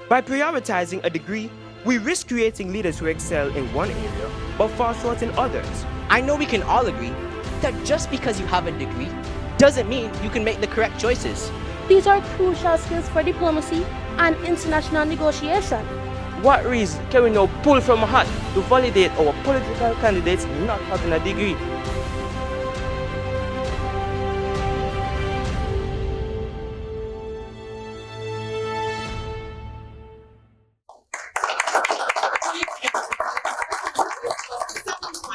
By prioritizing a degree, we risk creating leaders who excel in one area but fall short in others. I know we can all agree that just because you have a degree doesn't mean you can make the correct choices. These are crucial skills for diplomacy and international negotiation. What reason can we now pull from a hat to validate our political candidates not having a degree?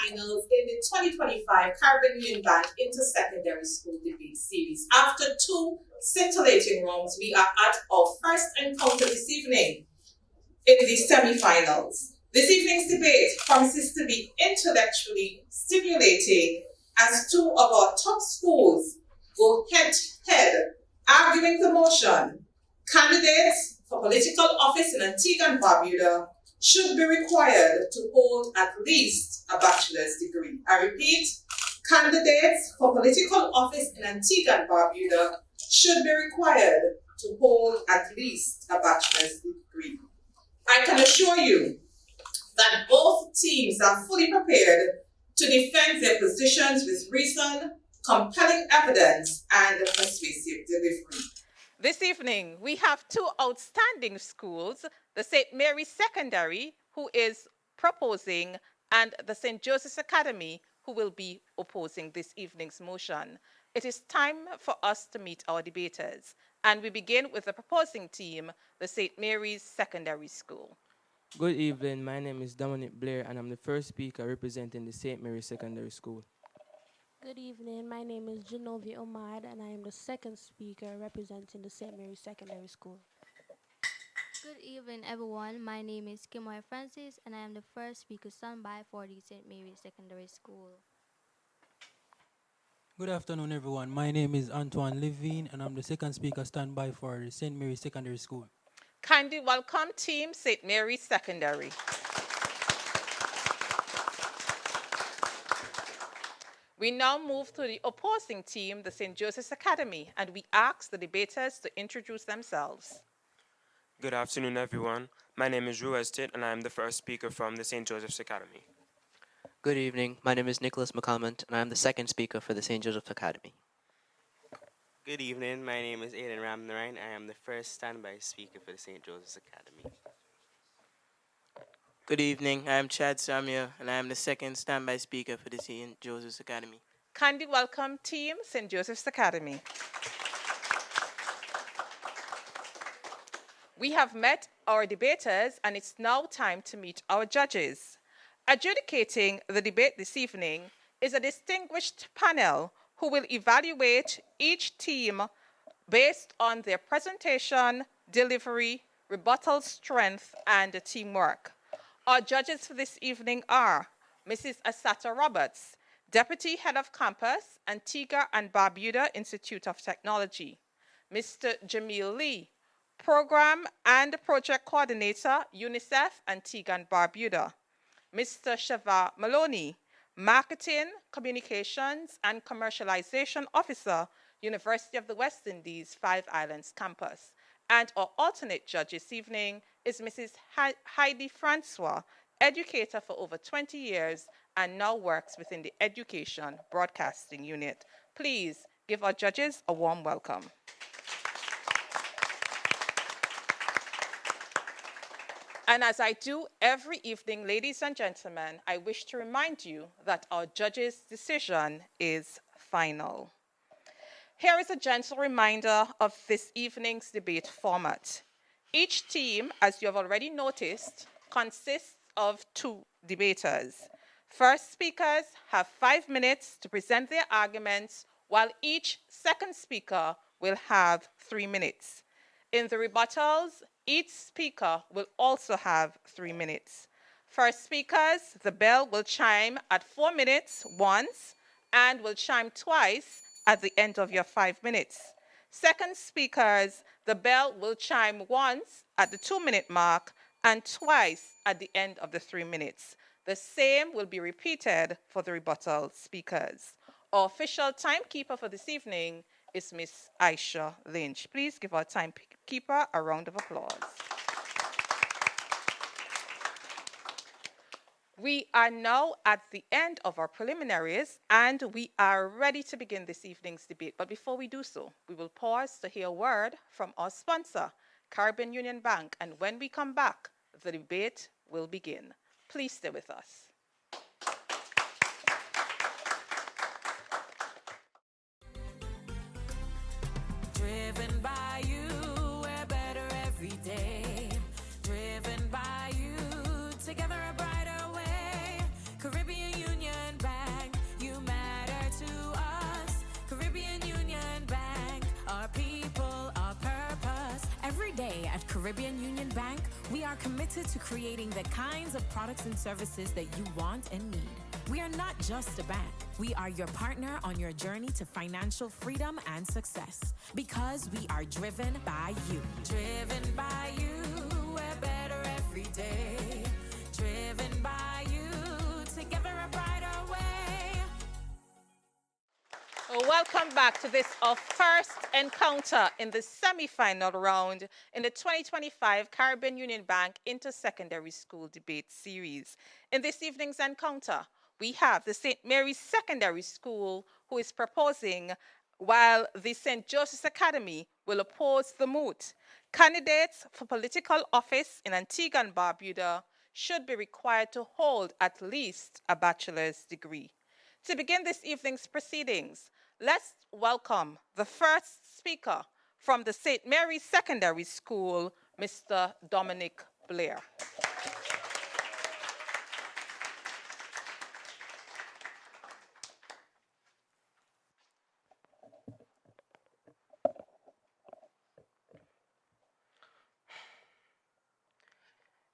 Finals in the 2025 Caribbean Bank Inter-Secondary School Debate Series. After two scintillating rounds, we are at our first encounter this evening in the semi-finals. This evening's debate promises to be intellectually stimulating as two of our top schools go head-to-head, arguing the motion. Candidates for political office in Antigua and Barbuda should be required to hold at least a bachelor's degree. I repeat, candidates for political office in Antigua and Barbuda should be required to hold at least a bachelor's degree. I can assure you that both teams are fully prepared to defend their positions with reason, compelling evidence, and persuasive delivery. This evening, we have two outstanding schools, the St. Mary's Secondary, who is proposing, and the St. Joseph's Academy, who will be opposing this evening's motion. It is time for us to meet our debaters, and we begin with the proposing team, the St. Mary's Secondary School. Good evening, my name is Dominic Blair, and I'm the first speaker representing the St. Mary's Secondary School. Good evening, my name is Genovi Omad and I am the second speaker representing the St. Mary's Secondary School. Good evening, everyone. My name is Kimoy Francis, and I am the first speaker standby for the St. Mary's Secondary School. Good afternoon, everyone. My name is Antoine Levine, and I'm the second speaker standby for the St. Mary's Secondary School. Kindly welcome Team St. Mary's Secondary. We now move to the opposing team, the St. Joseph's Academy, and we ask the debaters to introduce themselves. Good afternoon, everyone. My name is Rue Estate, and I am the first speaker from the St. Joseph's Academy. Good evening. My name is Nicholas McCalmont, and I am the second speaker for the St. Joseph's Academy. Good evening. My name is Aidan Ramnarine. I am the first standby speaker for the St. Joseph's Academy. Good evening. I am Chad Samuel, and I am the second standby speaker for the St. Joseph's Academy. Kindly welcome Team St. Joseph's Academy. We have met our debaters, and it's now time to meet our judges. Adjudicating the debate this evening is a distinguished panel who will evaluate each team based on their presentation, delivery, rebuttal strength, and teamwork. Our judges for this evening are Mrs. Asata Roberts, Deputy Head of Campus, Antigua and Barbuda Institute of Technology, Mr. Jamil Lee, Program and Project Coordinator, UNICEF, Antigua and Barbuda, Mr. Shava Maloney, Marketing, Communications and Commercialization Officer, University of the West Indies, Five Islands Campus. And our alternate judge this evening is Mrs. Heidi Francois, educator for over 20 years and now works within the Education Broadcasting Unit. Please give our judges a warm welcome. And as I do every evening, ladies and gentlemen, I wish to remind you that our judges' decision is final. Here is a gentle reminder of this evening's debate format. Each team, as you have already noticed, consists of two debaters. First speakers have 5 minutes to present their arguments, while each second speaker will have 3 minutes. In the rebuttals, each speaker will also have 3 minutes. First speakers, the bell will chime at 4 minutes once and will chime twice at the end of your 5 minutes. Second speakers, the bell will chime once at the 2-minute mark and twice at the end of the 3 minutes. The same will be repeated for the rebuttal speakers. Our official timekeeper for this evening is Miss Aisha Lynch. Please give our timekeeper a round of applause. We are now at the end of our preliminaries and we are ready to begin this evening's debate. But before we do so, we will pause to hear a word from our sponsor, Caribbean Union Bank. And when we come back, the debate will begin. Please stay with us. Driven by you, we're better every day. Driven by you, together a brighter way. Caribbean Union Bank, you matter to us. Caribbean Union Bank, our people, our purpose. Every day at Caribbean Union Bank, we are committed to creating the kinds of products and services that you want and need. We are not just a bank. We are your partner on your journey to financial freedom and success. Because we are driven by you. Driven by you, we're better every day. Driven by you, together a brighter way. Welcome back to this, our first encounter in the semi-final round in the 2025 Caribbean Union Bank Inter-Secondary School Debate Series. In this evening's encounter, we have the St. Mary's Secondary School who is proposing, while the St. Joseph's Academy will oppose the moot. Candidates for political office in Antigua and Barbuda should be required to hold at least a bachelor's degree. To begin this evening's proceedings, let's welcome the first speaker from the St. Mary's Secondary School, Mr. Dominic Blair.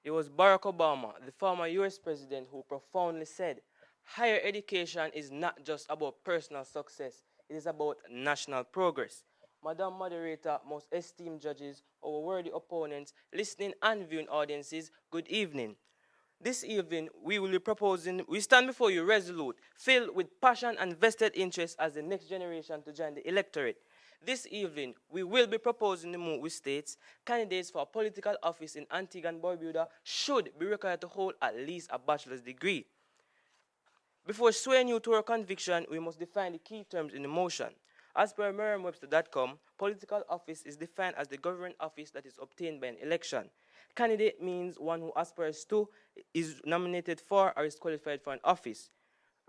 It was Barack Obama, the former US president, who profoundly said, higher education is not just about personal success, it is about national progress. Madam Moderator, most esteemed judges, our worthy opponents, listening and viewing audiences, good evening. This evening, we stand before you resolute, filled with passion and vested interest as the next generation to join the electorate. This evening, we will be proposing the move which states candidates for political office in Antigua and Barbuda should be required to hold at least a bachelor's degree. Before swaying you to our conviction, we must define the key terms in the motion. As per Merriam-Webster.com, political office is defined as the government office that is obtained by an election. Candidate means one who aspires to, is nominated for, or is qualified for an office.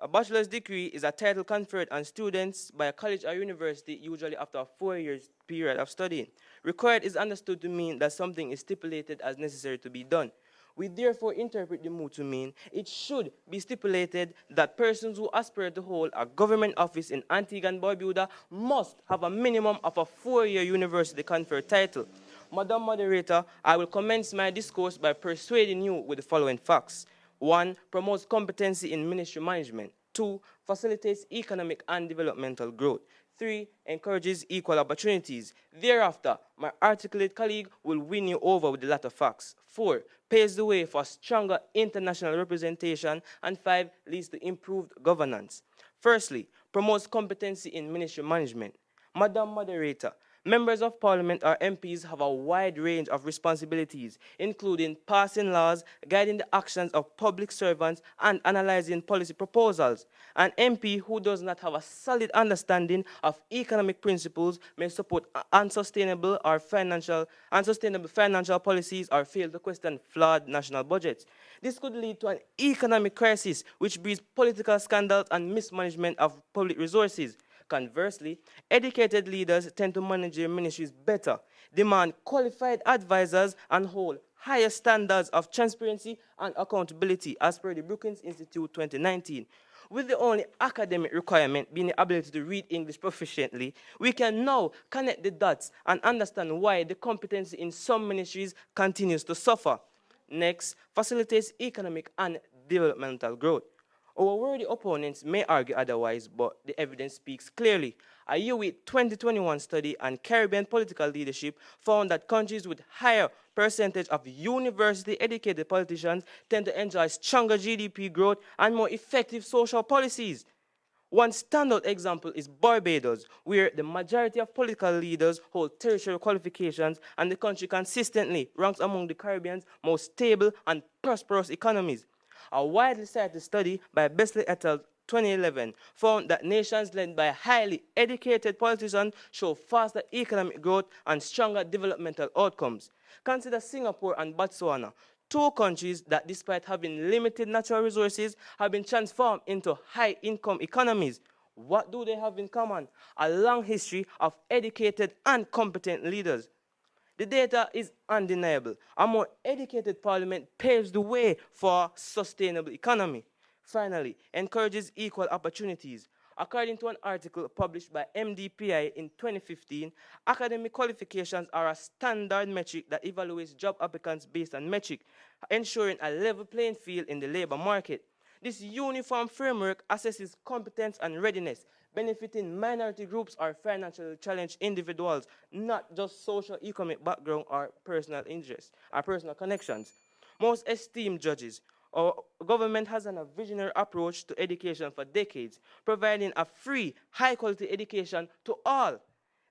A bachelor's degree is a title conferred on students by a college or university, usually after a 4-year period of studying. Required is understood to mean that something is stipulated as necessary to be done. We therefore interpret the move to mean it should be stipulated that persons who aspire to hold a government office in Antigua and Barbuda must have a minimum of a 4-year university conferred title. Madam Moderator, I will commence my discourse by persuading you with the following facts. 1. Promotes competency in ministry management. 2. Facilitates economic and developmental growth. 3. Encourages equal opportunities. Thereafter, my articulate colleague will win you over with the latter facts. 4. Paves the way for stronger international representation. And 5. Leads to improved governance. Firstly, promotes competency in ministry management. Madam Moderator, members of Parliament or MPs have a wide range of responsibilities, including passing laws, guiding the actions of public servants, and analyzing policy proposals. An MP who does not have a solid understanding of economic principles may support unsustainable financial policies or fail to question flawed national budgets. This could lead to an economic crisis which breeds political scandals and mismanagement of public resources. Conversely, educated leaders tend to manage their ministries better, demand qualified advisors, and hold higher standards of transparency and accountability as per the Brookings Institute 2019. With the only academic requirement being the ability to read English proficiently, we can now connect the dots and understand why the competency in some ministries continues to suffer. Next, facilitates economic and developmental growth. Our worthy opponents may argue otherwise, but the evidence speaks clearly. A UWIT 2021 study on Caribbean political leadership found that countries with higher percentage of university-educated politicians tend to enjoy stronger GDP growth and more effective social policies. One standout example is Barbados, where the majority of political leaders hold tertiary qualifications and the country consistently ranks among the Caribbean's most stable and prosperous economies. A widely cited study by Besley et al. 2011 found that nations led by highly educated politicians show faster economic growth and stronger developmental outcomes. Consider Singapore and Botswana, two countries that, despite having limited natural resources, have been transformed into high-income economies. What do they have in common? A long history of educated and competent leaders. The data is undeniable. A more educated parliament paves the way for sustainable economy. Finally, encourages equal opportunities. According to an article published by MDPI in 2015, academic qualifications are a standard metric that evaluates job applicants based on metric, ensuring a level playing field in the labor market. This uniform framework assesses competence and readiness, benefiting minority groups or financially challenged individuals, not just socio-economic background or personal interests or personal connections. Most esteemed judges, our government has a visionary approach to education for decades, providing a free, high-quality education to all.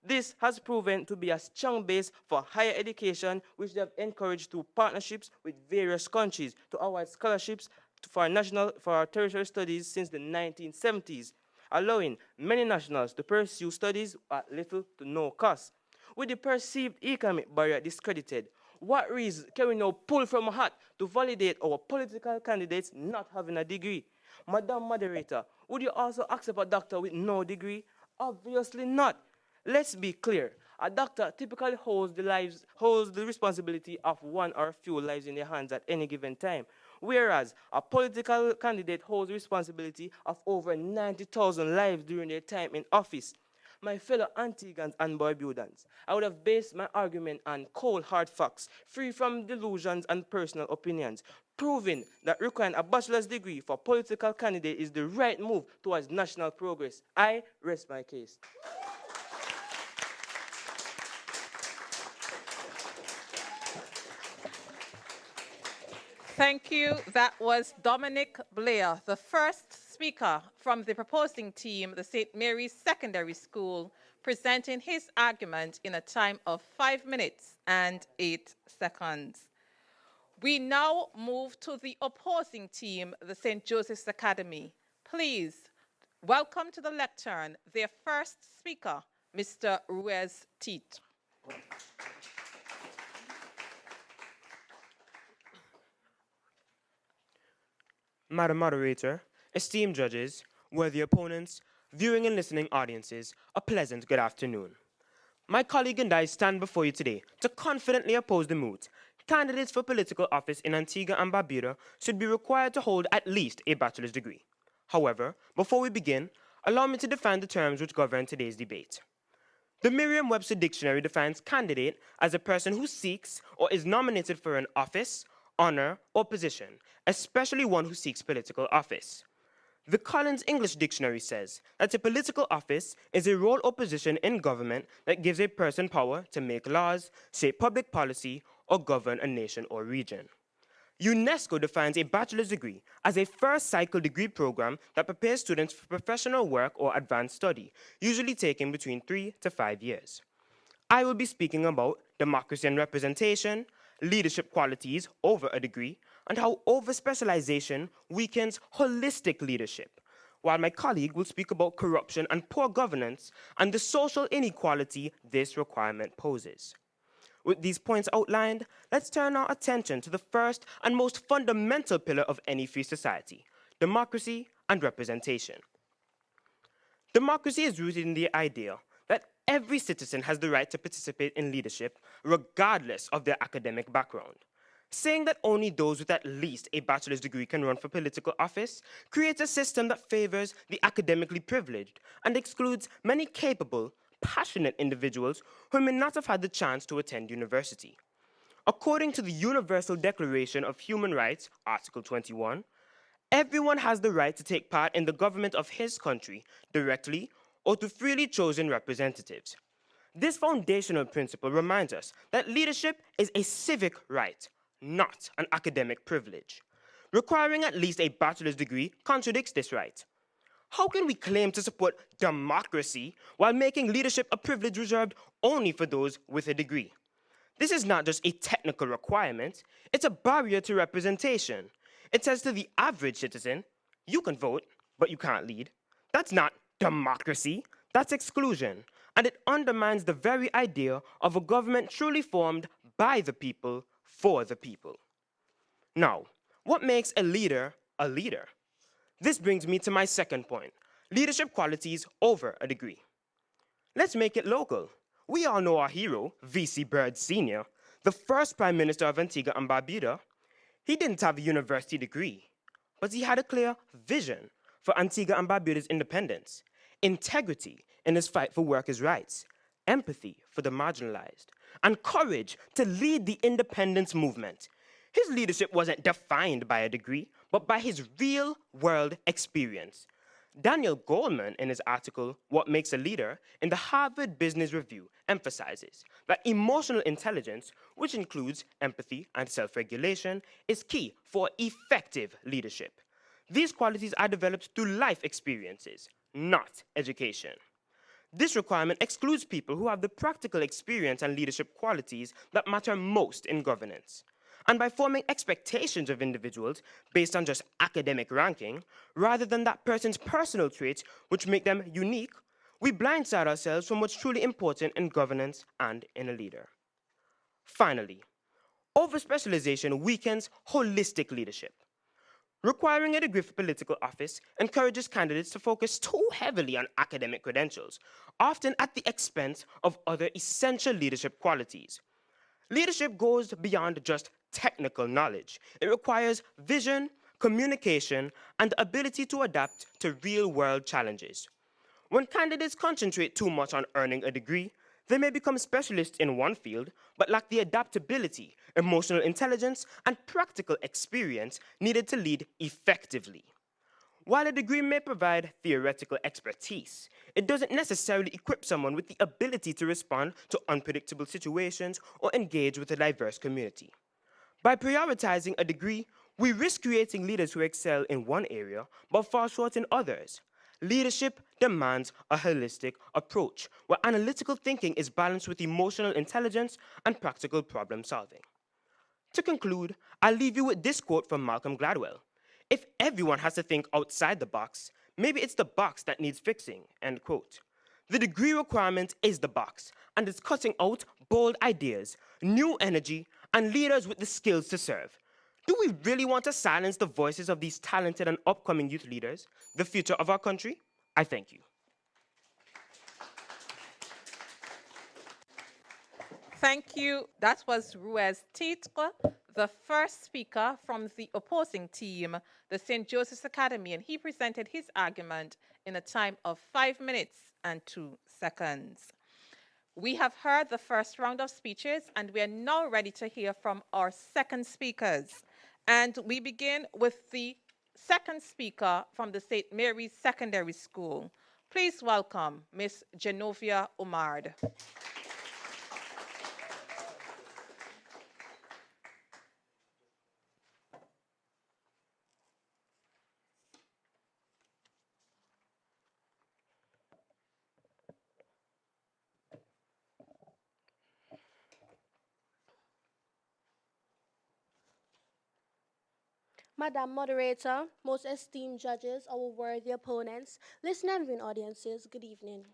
This has proven to be a strong base for higher education, which they have encouraged through partnerships with various countries to award scholarships for tertiary studies since the 1970s, allowing many nationals to pursue studies at little to no cost. With the perceived economic barrier discredited, what reason can we now pull from a hat to validate our political candidates not having a degree? Madam Moderator, would you also accept a doctor with no degree? Obviously not. Let's be clear. A doctor typically holds the responsibility of one or a few lives in their hands at any given time, whereas a political candidate holds the responsibility of over 90,000 lives during their time in office. My fellow Antiguans and Barbudans, I would have based my argument on cold, hard facts, free from delusions and personal opinions, proving that requiring a bachelor's degree for political candidate is the right move towards national progress. I rest my case. Thank you. That was Dominic Blair, the first speaker from the proposing team, the St. Mary's Secondary School, presenting his argument in a time of 5 minutes and 8 seconds. We now move to the opposing team, the St. Joseph's Academy. Please welcome to the lectern their first speaker, Mr. Ruiz Teet. Madam Moderator, esteemed judges, worthy opponents, viewing and listening audiences, a pleasant good afternoon. My colleague and I stand before you today to confidently oppose the moot. Candidates for political office in Antigua and Barbuda should be required to hold at least a bachelor's degree. However, before we begin, allow me to define the terms which govern today's debate. The Merriam-Webster Dictionary defines candidate as a person who seeks or is nominated for an office, honor, or position, especially one who seeks political office. The Collins English Dictionary says that a political office is a role or position in government that gives a person power to make laws, shape public policy, or govern a nation or region. UNESCO defines a bachelor's degree as a first cycle degree program that prepares students for professional work or advanced study, usually taking between 3 to 5 years. I will be speaking about democracy and representation, leadership qualities over a degree, and how over-specialization weakens holistic leadership, while my colleague will speak about corruption and poor governance and the social inequality this requirement poses. With these points outlined, let's turn our attention to the first and most fundamental pillar of any free society, democracy and representation. Democracy is rooted in the idea that every citizen has the right to participate in leadership regardless of their academic background. Saying that only those with at least a bachelor's degree can run for political office creates a system that favors the academically privileged and excludes many capable, passionate individuals who may not have had the chance to attend university. According to the Universal Declaration of Human Rights, Article 21, everyone has the right to take part in the government of his country directly or to freely chosen representatives. This foundational principle reminds us that leadership is a civic right, not an academic privilege. Requiring at least a bachelor's degree contradicts this right. How can we claim to support democracy while making leadership a privilege reserved only for those with a degree? This is not just a technical requirement, it's a barrier to representation. It says to the average citizen, you can vote, but you can't lead. That's not democracy, that's exclusion. And it undermines the very idea of a government truly formed by the people, for the people. Now, what makes a leader a leader? This brings me to my second point, leadership qualities over a degree. Let's make it local. We all know our hero, V.C. Byrd Sr., the first Prime Minister of Antigua and Barbuda. He didn't have a university degree, but he had a clear vision for Antigua and Barbuda's independence, integrity in his fight for workers' rights, empathy for the marginalized, and courage to lead the independence movement. His leadership wasn't defined by a degree, but by his real-world experience. Daniel Goleman, in his article, What Makes a Leader, in the Harvard Business Review, emphasizes that emotional intelligence, which includes empathy and self-regulation, is key for effective leadership. These qualities are developed through life experiences, not education. This requirement excludes people who have the practical experience and leadership qualities that matter most in governance. And by forming expectations of individuals based on just academic ranking, rather than that person's personal traits which make them unique, we blindside ourselves from what's truly important in governance and in a leader. Finally, over-specialization weakens holistic leadership. Requiring a degree for political office encourages candidates to focus too heavily on academic credentials, often at the expense of other essential leadership qualities. Leadership goes beyond just technical knowledge. It requires vision, communication, and the ability to adapt to real-world challenges. When candidates concentrate too much on earning a degree, they may become specialists in one field, but lack the adaptability, emotional intelligence, and practical experience needed to lead effectively. While a degree may provide theoretical expertise, it doesn't necessarily equip someone with the ability to respond to unpredictable situations or engage with a diverse community. By prioritizing a degree, we risk creating leaders who excel in one area but fall short in others. Leadership demands a holistic approach where analytical thinking is balanced with emotional intelligence and practical problem solving. To conclude, I'll leave you with this quote from Malcolm Gladwell. If everyone has to think outside the box, maybe it's the box that needs fixing, end quote. The degree requirement is the box, and it's cutting out bold ideas, new energy, and leaders with the skills to serve. Do we really want to silence the voices of these talented and upcoming youth leaders, the future of our country? I thank you. Thank you. That was Ruiz Titre, the first speaker from the opposing team, the St. Joseph's Academy, and he presented his argument in a time of 5 minutes and 2 seconds. We have heard the first round of speeches, and we are now ready to hear from our second speakers. And we begin with the second speaker from the St. Mary's Secondary School. Please welcome Miss Genovia Omard. Madam Moderator, most esteemed judges, our worthy opponents, listening and viewing audiences, good evening.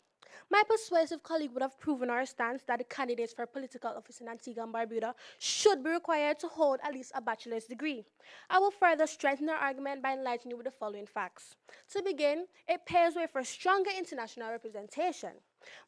My persuasive colleague would have proven our stance that the candidates for political office in Antigua and Barbuda should be required to hold at least a bachelor's degree. I will further strengthen our argument by enlightening you with the following facts. To begin, it paves way for stronger international representation.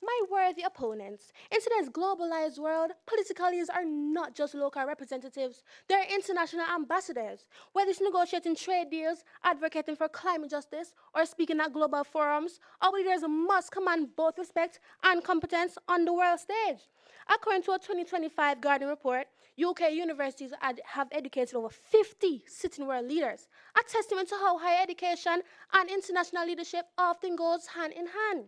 My worthy opponents, in today's globalized world, political leaders are not just local representatives, they're international ambassadors. Whether it's negotiating trade deals, advocating for climate justice, or speaking at global forums, our leaders must command both respect and competence on the world stage. According to a 2025 Guardian report, UK universities have educated over 50 sitting world leaders, a testament to how higher education and international leadership often goes hand in hand.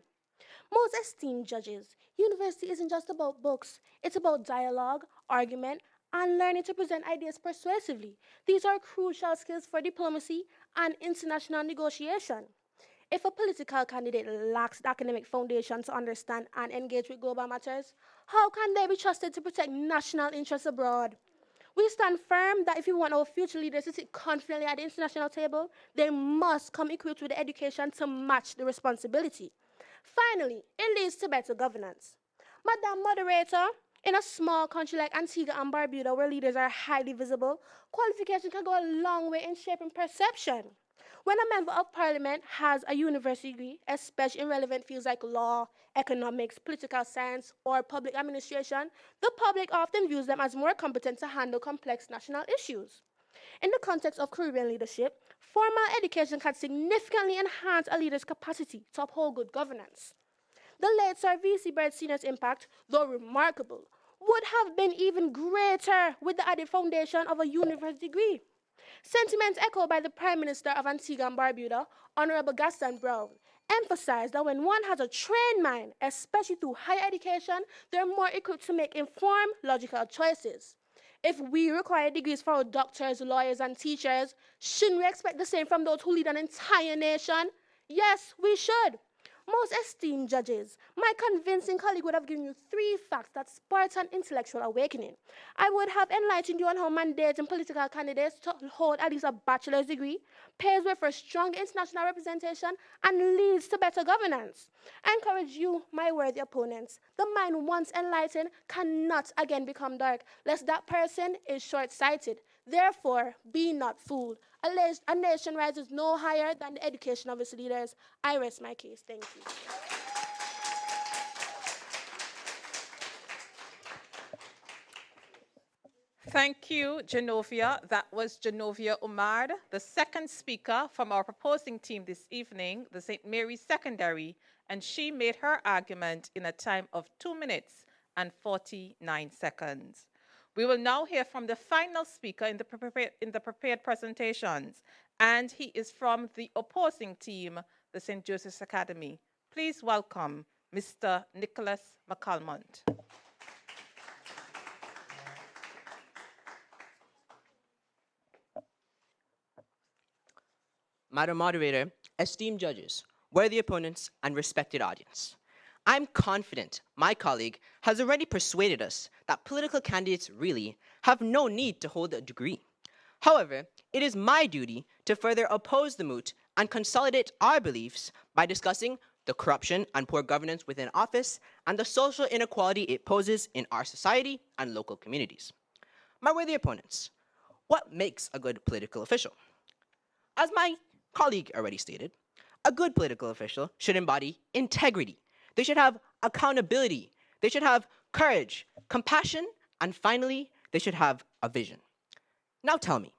Most esteemed judges, university isn't just about books. It's about dialogue, argument, and learning to present ideas persuasively. These are crucial skills for diplomacy and international negotiation. If a political candidate lacks the academic foundation to understand and engage with global matters, how can they be trusted to protect national interests abroad? We stand firm that if we want our future leaders to sit confidently at the international table, they must come equipped with the education to match the responsibility. Finally, it leads to better governance. Madam Moderator, in a small country like Antigua and Barbuda, where leaders are highly visible, qualification can go a long way in shaping perception. When a member of parliament has a university degree, especially in relevant fields like law, economics, political science, or public administration, the public often views them as more competent to handle complex national issues. In the context of Caribbean leadership, formal education can significantly enhance a leader's capacity to uphold good governance. The late Sir V.C. Bird Sr.'s impact, though remarkable, would have been even greater with the added foundation of a university degree. Sentiments echoed by the Prime Minister of Antigua and Barbuda, Honorable Gaston Brown, emphasized that when one has a trained mind, especially through higher education, they're more equipped to make informed, logical choices. If we require degrees for our doctors, lawyers, and teachers, shouldn't we expect the same from those who lead an entire nation? Yes, we should. Most esteemed judges, my convincing colleague would have given you 3 facts that sparked an intellectual awakening. I would have enlightened you on how mandating political candidates to hold at least a bachelor's degree paves way for strong international representation and leads to better governance. I encourage you, my worthy opponents. The mind once enlightened cannot again become dark, lest that person is short-sighted. Therefore, be not fooled. A nation rises no higher than the education of its leaders. I rest my case. Thank you. Thank you, Genovia. That was Genovia Umar, the second speaker from our proposing team this evening, the St. Mary's Secondary, and she made her argument in a time of 2 minutes and 49 seconds. We will now hear from the final speaker in the prepared presentations, and he is from the opposing team, the St. Joseph's Academy. Please welcome Mr. Nicholas McCalmont. Madam Moderator, esteemed judges, worthy opponents, and respected audience. I'm confident my colleague has already persuaded us that political candidates really have no need to hold a degree. However, it is my duty to further oppose the moot and consolidate our beliefs by discussing the corruption and poor governance within office and the social inequality it poses in our society and local communities. My worthy opponents, what makes a good political official? As my colleague already stated, a good political official should embody integrity. They should have accountability. They should have courage, compassion, and finally, they should have a vision. Now tell me,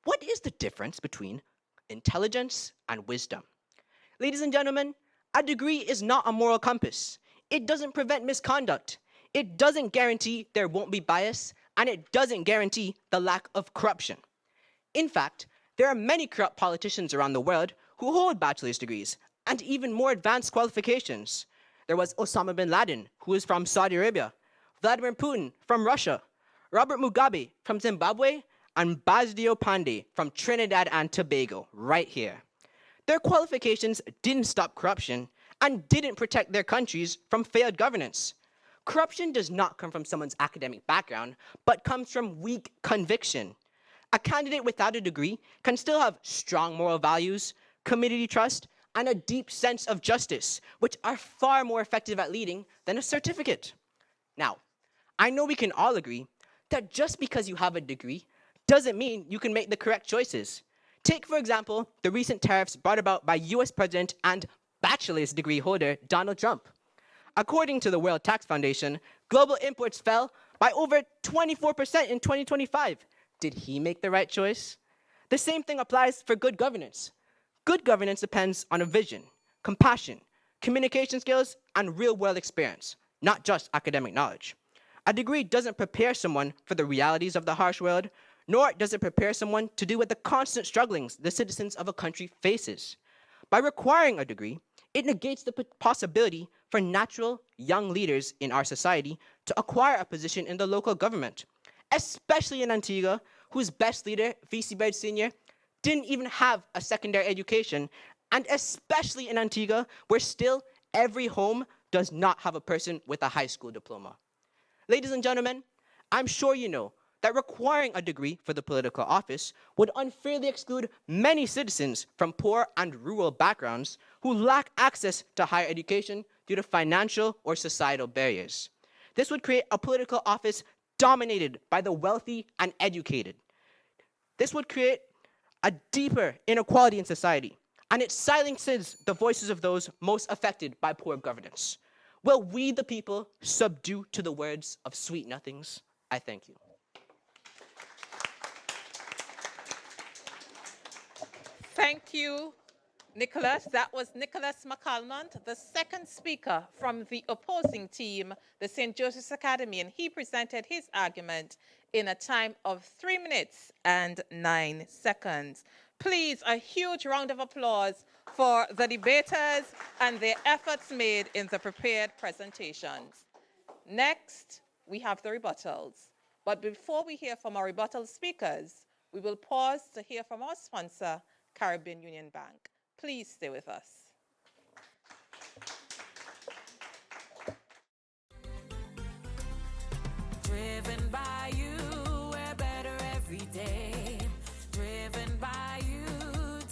what is the difference between intelligence and wisdom? Ladies and gentlemen, a degree is not a moral compass. It doesn't prevent misconduct. It doesn't guarantee there won't be bias, and it doesn't guarantee the lack of corruption. In fact, there are many corrupt politicians around the world who hold bachelor's degrees and even more advanced qualifications. There was Osama bin Laden, who is from Saudi Arabia, Vladimir Putin from Russia, Robert Mugabe from Zimbabwe, and Basdio Pandey from Trinidad and Tobago, right here. Their qualifications didn't stop corruption and didn't protect their countries from failed governance. Corruption does not come from someone's academic background, but comes from weak conviction. A candidate without a degree can still have strong moral values, community trust, and a deep sense of justice, which are far more effective at leading than a certificate. Now, I know we can all agree that just because you have a degree doesn't mean you can make the correct choices. Take, for example, the recent tariffs brought about by US President and bachelor's degree holder Donald Trump. According to the World Tax Foundation, global imports fell by over 24% in 2025. Did he make the right choice? The same thing applies for good governance. Good governance depends on a vision, compassion, communication skills, and real-world experience, not just academic knowledge. A degree doesn't prepare someone for the realities of the harsh world, nor does it prepare someone to deal with the constant strugglings the citizens of a country faces. By requiring a degree, it negates the possibility for natural young leaders in our society to acquire a position in the local government, especially in Antigua, whose best leader, V.C. Bird Sr., didn't even have a secondary education, and especially in Antigua, where still every home does not have a person with a high school diploma. Ladies and gentlemen, I'm sure you know that requiring a degree for the political office would unfairly exclude many citizens from poor and rural backgrounds who lack access to higher education due to financial or societal barriers. This would create a political office dominated by the wealthy and educated. This would create a deeper inequality in society, and it silences the voices of those most affected by poor governance. Will we, the people, subdue to the words of sweet nothings? I thank you. Thank you, Nicholas. That was Nicholas McCalmont, the second speaker from the opposing team, the St. Joseph's Academy, and he presented his argument in a time of 3 minutes and 9 seconds. Please, a huge round of applause for the debaters and their efforts made in the prepared presentations. Next, we have the rebuttals. But before we hear from our rebuttal speakers, we will pause to hear from our sponsor, Caribbean Union Bank. Please stay with us. Driven by you, we're better every day. Driven by you,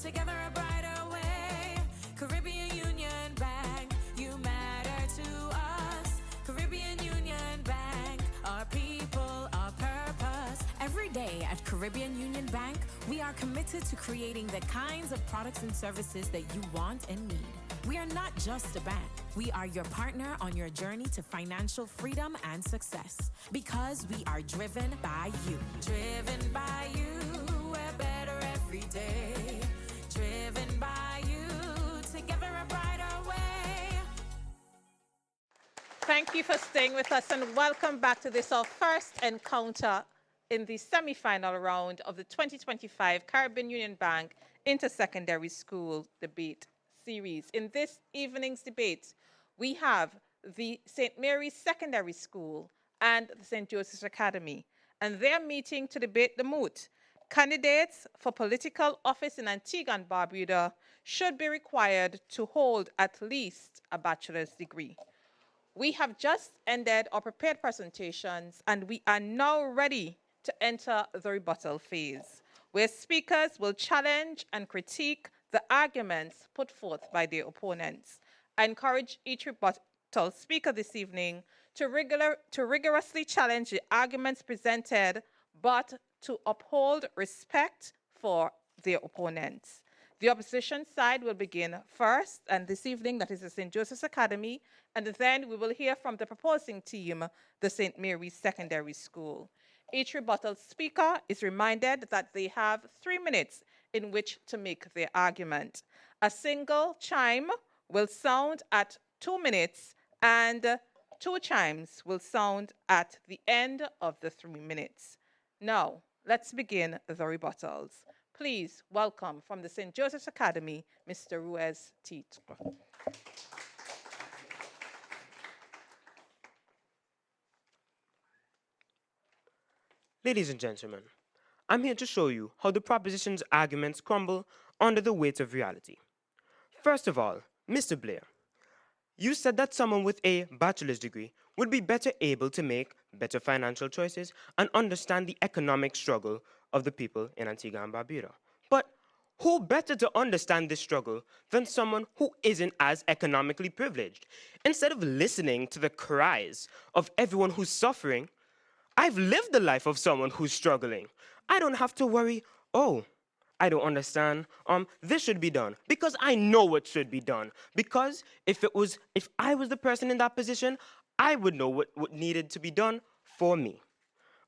together a brighter way. Caribbean Union Bank, you matter to us. Caribbean Union Bank, our people, our purpose. Every day at Caribbean Union Bank, we are committed to creating the kinds of products and services that you want and need. We are not just a bank. We are your partner on your journey to financial freedom and success. Because we are driven by you. Driven by you, we're better every day. Driven by you, together a brighter way. Thank you for staying with us and welcome back to this, our first encounter in the semi-final round of the 2025 Caribbean Union Bank Intersecondary School Debate Series. In this evening's debate, we have the St. Mary's Secondary School and the St. Joseph's Academy, and they're meeting to debate the moot. Candidates for political office in Antigua and Barbuda should be required to hold at least a bachelor's degree. We have just ended our prepared presentations, and we are now ready to enter the rebuttal phase, where speakers will challenge and critique the arguments put forth by their opponents. I encourage each rebuttal speaker this evening to rigorously challenge the arguments presented, but to uphold respect for their opponents. The opposition side will begin first, and this evening that is the St. Joseph's Academy, and then we will hear from the proposing team, the St. Mary's Secondary School. Each rebuttal speaker is reminded that they have 3 minutes in which to make their argument. A single chime will sound at 2 minutes, and 2 chimes will sound at the end of the 3 minutes. Now, let's begin the rebuttals. Please welcome from the St. Joseph's Academy, Mr. Ruiz Titre. Ladies and gentlemen, I'm here to show you how the proposition's arguments crumble under the weight of reality. First of all, Mr. Blair, you said that someone with a bachelor's degree would be better able to make better financial choices and understand the economic struggle of the people in Antigua and Barbuda. But who better to understand this struggle than someone who isn't as economically privileged? Instead of listening to the cries of everyone who's suffering, I've lived the life of someone who's struggling. I don't have to worry, oh, I don't understand, this should be done, because I know what should be done. Because if I was the person in that position, I would know what needed to be done for me.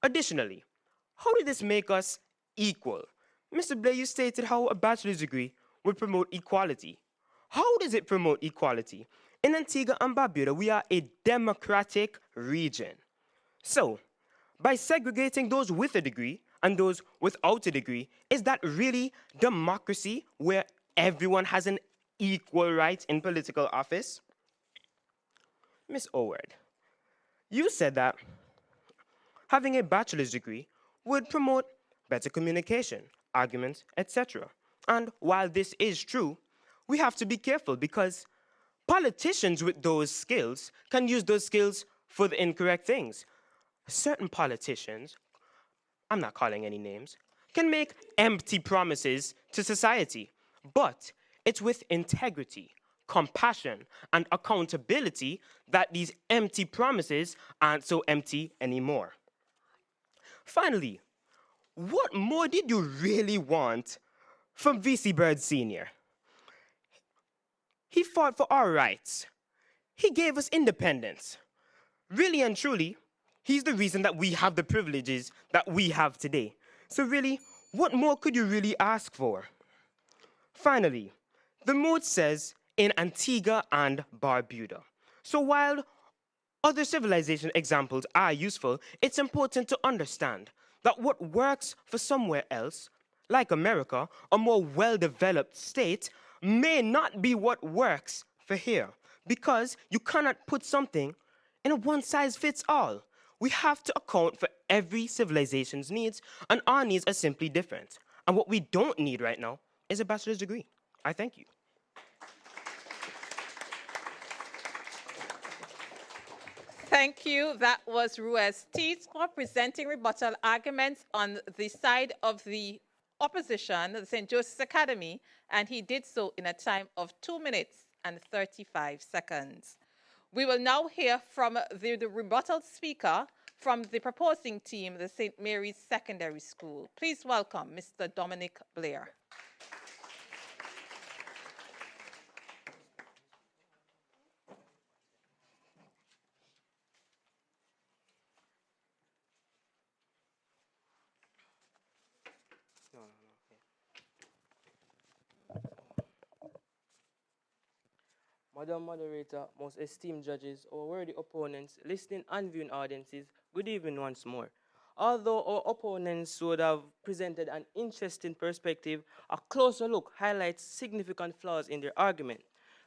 Additionally, how did this make us equal? Mr. Blair, you stated how a bachelor's degree would promote equality. How does it promote equality? In Antigua and Barbuda, we are a democratic region. So, by segregating those with a degree and those without a degree, is that really democracy where everyone has an equal right in political office? Ms. Howard, you said that having a bachelor's degree would promote better communication, arguments, etc. And while this is true, we have to be careful because politicians with those skills can use those skills for the incorrect things. Certain politicians I'm not calling any names, can make empty promises to society. But it's with integrity, compassion, and accountability that these empty promises aren't so empty anymore. Finally, what more did you really want from VC Bird Sr.? He fought for our rights. He gave us independence. Really and truly, he's the reason that we have the privileges that we have today. So really, what more could you really ask for? Finally, the mood says in Antigua and Barbuda. So while other civilization examples are useful, it's important to understand that what works for somewhere else, like America, a more well-developed state, may not be what works for here, because you cannot put something in a one-size-fits-all. We have to account for every civilization's needs, and our needs are simply different. And what we don't need right now is a bachelor's degree. I thank you. Thank you. That was Ruiz Tisco presenting rebuttal arguments on the side of the opposition, the St. Joseph's Academy, and he did so in a time of 2 minutes and 35 seconds. We will now hear from the rebuttal speaker from the proposing team, the St. Mary's Secondary School. Please welcome Mr. Dominic Blair. Madam Moderator, most esteemed judges, our worthy opponents, listening and viewing audiences, good evening once more. Although our opponents would have presented an interesting perspective, a closer look highlights significant flaws in their argument.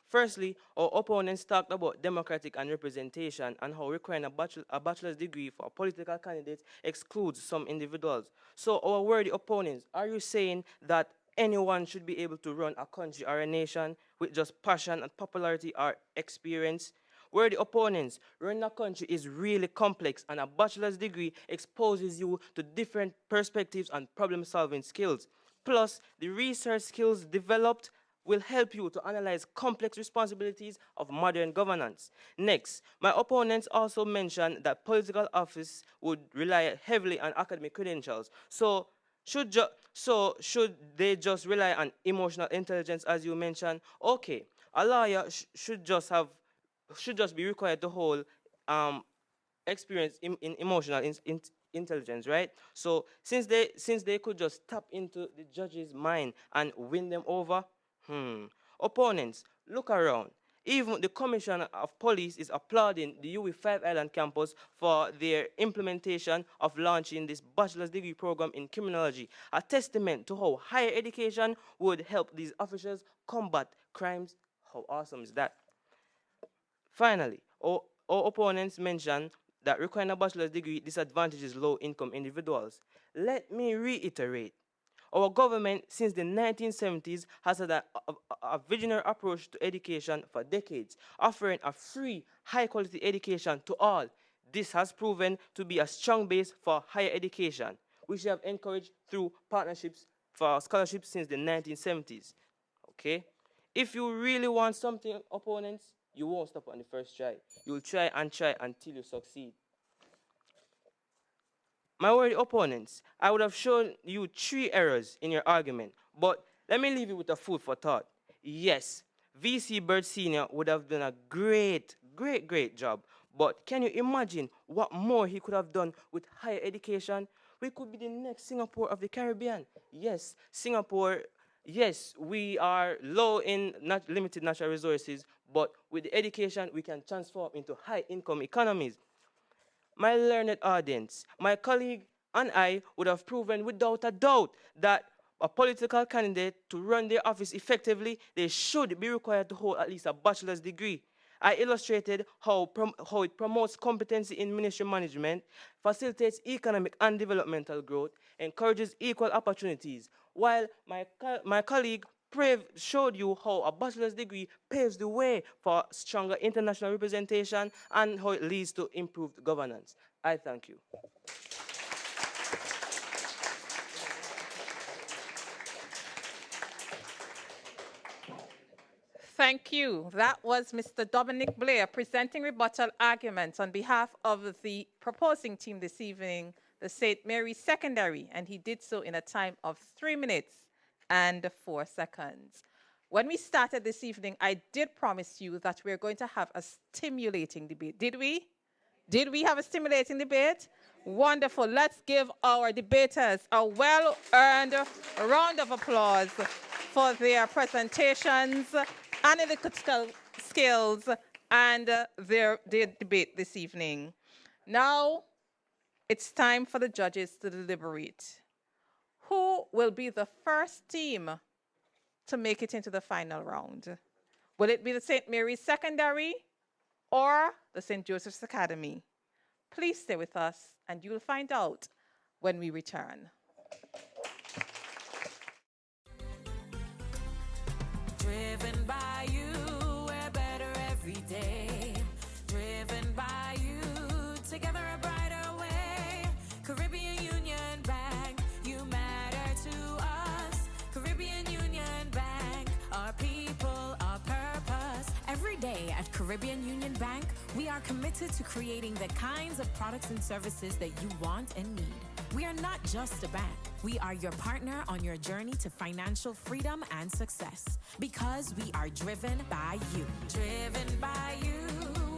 Firstly, our opponents talked about democratic and representation and how requiring a bachelor's degree for a political candidate excludes some individuals. So our worthy opponents, are you saying that anyone should be able to run a country or a nation with just passion and popularity or experience? Worthy opponents, running a country is really complex, and a bachelor's degree exposes you to different perspectives and problem-solving skills. Plus, the research skills developed will help you to analyze complex responsibilities of modern governance. Next, my opponents also mentioned that political office would rely heavily on academic credentials. So should they just rely on emotional intelligence, as you mentioned? Okay, a lawyer should just be required to hold experience in emotional intelligence, right? So since they could just tap into the judge's mind and win them over, opponents, look around. Even the Commissioner of Police is applauding the UWI 5 Island campus for their implementation of launching this bachelor's degree program in criminology, a testament to how higher education would help these officers combat crimes. How awesome is that? Finally, our opponents mention that requiring a bachelor's degree disadvantages low-income individuals. Let me reiterate. Our government, since the 1970s, has had a visionary approach to education for decades, offering a free, high-quality education to all. This has proven to be a strong base for higher education, which we have encouraged through partnerships for scholarships since the 1970s. Okay? If you really want something, opponents, you won't stop on the first try. You'll try until you succeed. My worthy opponents, I would have shown you 3 errors in your argument, but let me leave you with a food for thought. Yes, VC Bird Sr. would have done a great job, but can you imagine what more he could have done with higher education? We could be the next Singapore of the Caribbean. Yes, Singapore, yes, we are low in limited natural resources, but with the education, we can transform into high-income economies. My learned audience, my colleague and I would have proven without a doubt that a political candidate to run their office effectively, they should be required to hold at least a bachelor's degree. I illustrated how it promotes competency in ministry management, facilitates economic and developmental growth, encourages equal opportunities, while my colleague showed you how a bachelor's degree paves the way for stronger international representation and how it leads to improved governance. I thank you. Thank you. That was Mr. Dominic Blair presenting rebuttal arguments on behalf of the proposing team this evening, the St. Mary's Secondary, and he did so in a time of 3 minutes and 4 seconds. When we started this evening, I did promise you that we're going to have a stimulating debate. Did we? Did we have a stimulating debate? Wonderful. Let's give our debaters a well-earned round of applause for their presentations, analytical skills, and their debate this evening. Now, it's time for the judges to deliberate. Who will be the first team to make it into the final round? Will it be the St. Mary's Secondary or the St. Joseph's Academy? Please stay with us and you'll find out when we return. Driven by you, we're better every day. Driven by you, together a brighter way. Caribbean Union Bank, you matter to us. Caribbean Union Bank, our people, our purpose. Every day at Caribbean Union Bank, we are committed to creating the kinds of products and services that you want and need. We are not just a bank. We are your partner on your journey to financial freedom and success. Because we are driven by you. Driven by you,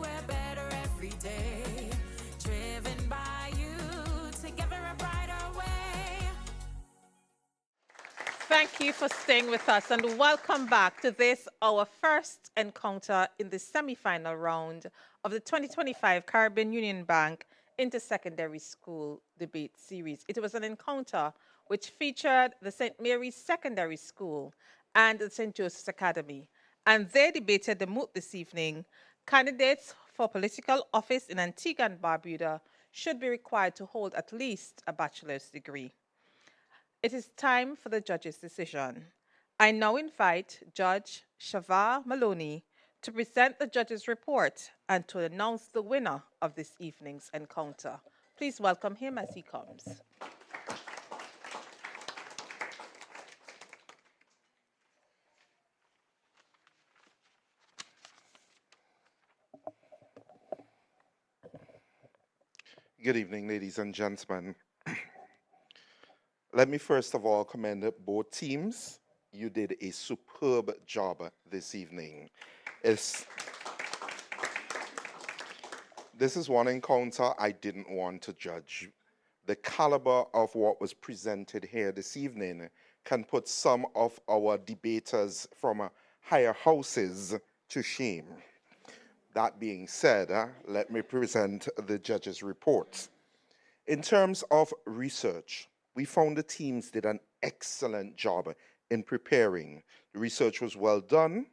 we're better every day. Driven by you, together a brighter way. Thank you for staying with us and welcome back to this, our first encounter in the semi-final round of the 2025 Caribbean Union Bank Inter-Secondary School Debate Series. It was an encounter which featured the St. Mary's Secondary School and the St. Joseph's Academy, and they debated the moot this evening. Candidates for political office in Antigua and Barbuda should be required to hold at least a bachelor's degree. It is time for the judge's decision. I now invite Judge Shavar Maloney to present the judge's report and to announce the winner of this evening's encounter. Please welcome him as he comes. Good evening, ladies and gentlemen. Let me first of all commend both teams. You did a superb job this evening. This is one encounter I didn't want to judge. The caliber of what was presented here this evening can put some of our debaters from higher houses to shame. That being said, let me present the judge's report. In terms of research, we found the teams did an excellent job in preparing. The research was well done,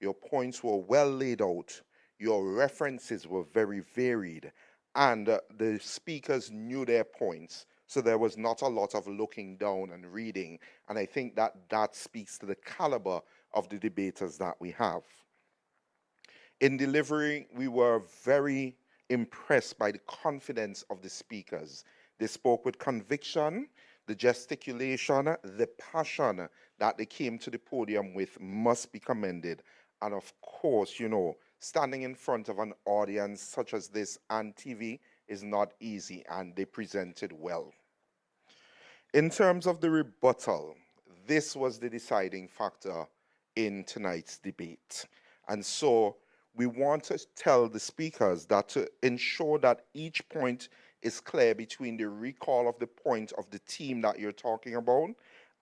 your points were well laid out, your references were very varied, and the speakers knew their points, so there was not a lot of looking down and reading, and I think that speaks to the caliber of the debaters that we have. In delivery, we were very impressed by the confidence of the speakers. They spoke with conviction, the gesticulation, the passion that they came to the podium with must be commended. And of course, you know, standing in front of an audience such as this on TV is not easy, and they presented well. In terms of the rebuttal, this was the deciding factor in tonight's debate. And so we want to tell the speakers that to ensure that each point is clear between the recall of the point of the team that you're talking about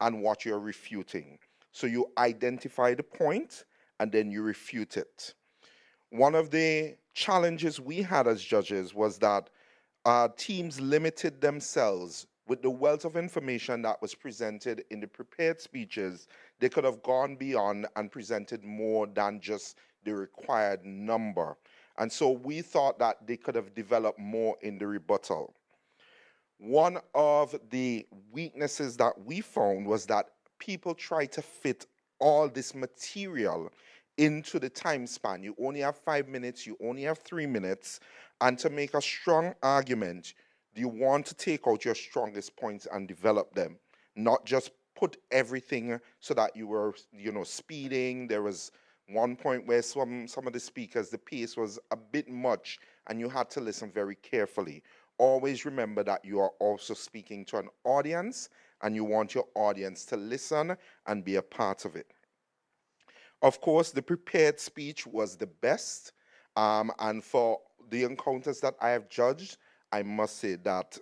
and what you're refuting. So you identify the point and then you refute it. One of the challenges we had as judges was that teams limited themselves with the wealth of information that was presented in the prepared speeches. They could have gone beyond and presented more than just the required number. And so we thought that they could have developed more in the rebuttal. One of the weaknesses that we found was that people try to fit all this material into the time span. You only have 5 minutes, you only have 3 minutes, and to make a strong argument, you want to take out your strongest points and develop them, not just put everything so that you were, speeding. There was One point where some of the speakers, the pace was a bit much and you had to listen very carefully. Always remember that you are also speaking to an audience and you want your audience to listen and be a part of it. Of course, the prepared speech was the best. And for the encounters that I have judged, I must say that,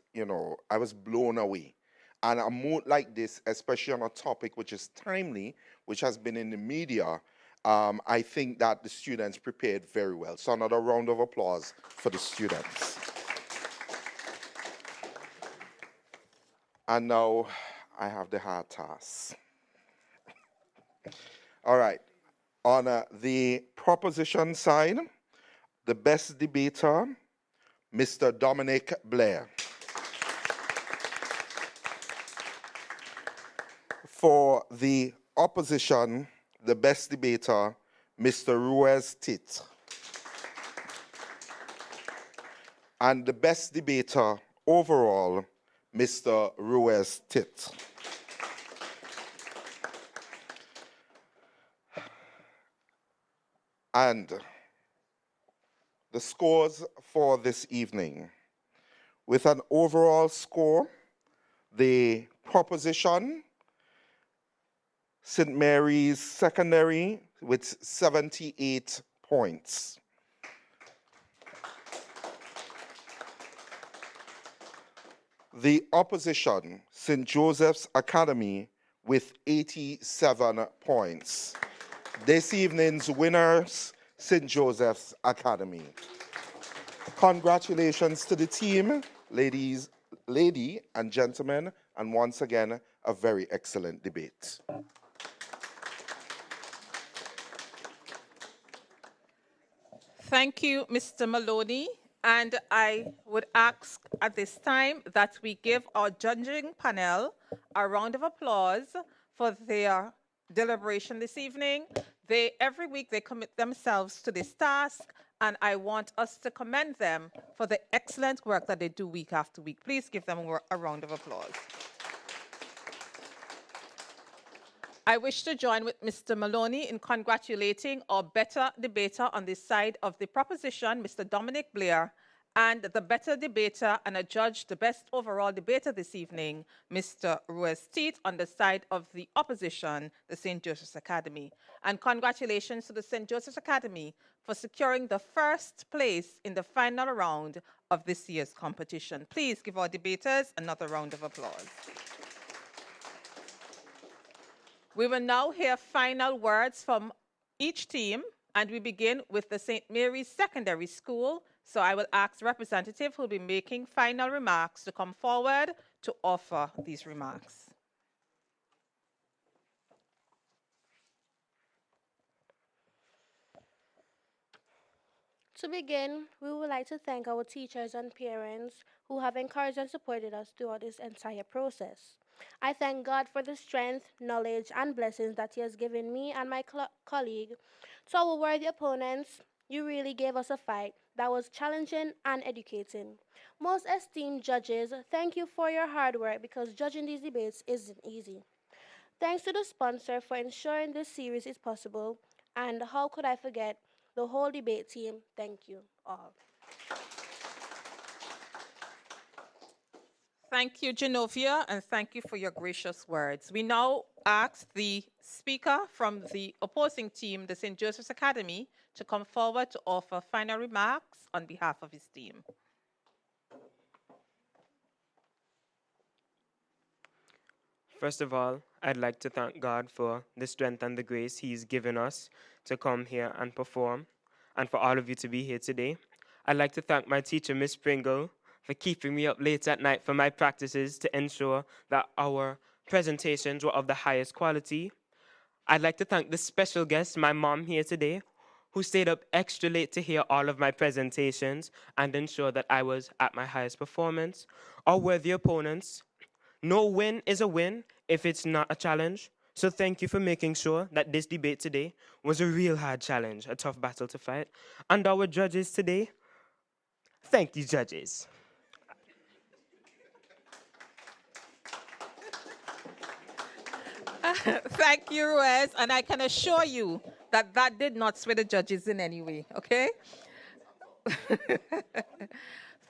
I was blown away. And a mood like this, especially on a topic which is timely, which has been in the media, I think that the students prepared very well. So another round of applause for the students. And now I have the hard task. All right. On the proposition side, the best debater, Mr. Dominic Blair. For the opposition, the best debater, Mr. Ruiz Tit. And the best debater overall, Mr. Ruiz Tit. And the scores for this evening. With an overall score, the proposition, St. Mary's Secondary with 78 points. The opposition, St. Joseph's Academy with 87 points. This evening's winners, St. Joseph's Academy. Congratulations to the team, lady and gentlemen, and once again, a very excellent debate. Thank you, Mr. Maloney. And I would ask at this time that we give our judging panel a round of applause for their deliberation this evening. Every week they commit themselves to this task, and I want us to commend them for the excellent work that they do week after week. Please give them a round of applause. I wish to join with Mr. Maloney in congratulating our better debater on this side of the proposition, Mr. Dominic Blair, and the better debater and adjudged the best overall debater this evening, Mr. Ruiz Teet, on the side of the opposition, the St. Joseph's Academy. And congratulations to the St. Joseph's Academy for securing the first place in the final round of this year's competition. Please give our debaters another round of applause. We will now hear final words from each team, and we begin with the St. Mary's Secondary School. So I will ask the representative who will be making final remarks to come forward to offer these remarks. To begin, we would like to thank our teachers and parents who have encouraged and supported us throughout this entire process. I thank God for the strength, knowledge, and blessings that He has given me and my colleague. To our worthy opponents, you really gave us a fight that was challenging and educating. Most esteemed judges, thank you for your hard work because judging these debates isn't easy. Thanks to the sponsor for ensuring this series is possible, and how could I forget the whole debate team. Thank you all. Thank you, Genovia, and thank you for your gracious words. We now ask the speaker from the opposing team, the St. Joseph's Academy, to come forward to offer final remarks on behalf of his team. First of all, I'd like to thank God for the strength and the grace He's given us to come here and perform, and for all of you to be here today. I'd like to thank my teacher, Miss Pringle, for keeping me up late at night for my practices to ensure that our presentations were of the highest quality. I'd like to thank the special guest, my mom here today, who stayed up extra late to hear all of my presentations and ensure that I was at my highest performance. Our worthy opponents, no win is a win if it's not a challenge. So thank you for making sure that this debate today was a real hard challenge, a tough battle to fight. And our judges today, thank you, judges. Thank you, Ruiz, and I can assure you that that did not sway the judges in any way, okay?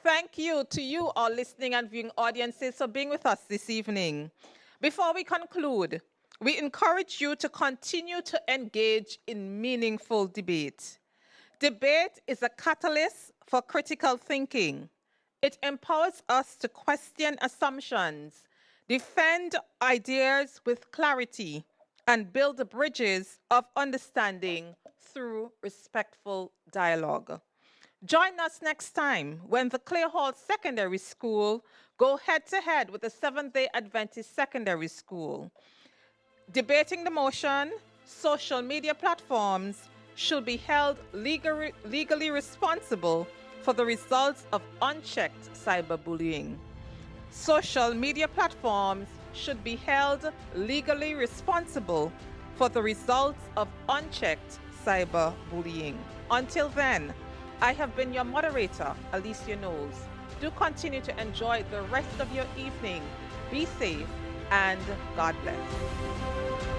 Thank you to you, our listening and viewing audiences, for being with us this evening. Before we conclude, we encourage you to continue to engage in meaningful debate. Debate is a catalyst for critical thinking. It empowers us to question assumptions, defend ideas with clarity, and build bridges of understanding through respectful dialogue. Join us next time when the Clay Hall Secondary School go head-to-head with the Seventh-day Adventist Secondary School. Debating the motion, social media platforms should be held legally responsible for the results of unchecked cyberbullying. Social media platforms should be held legally responsible for the results of unchecked cyberbullying. Until then, I have been your moderator, Alicia Knowles. Do continue to enjoy the rest of your evening. Be safe and God bless.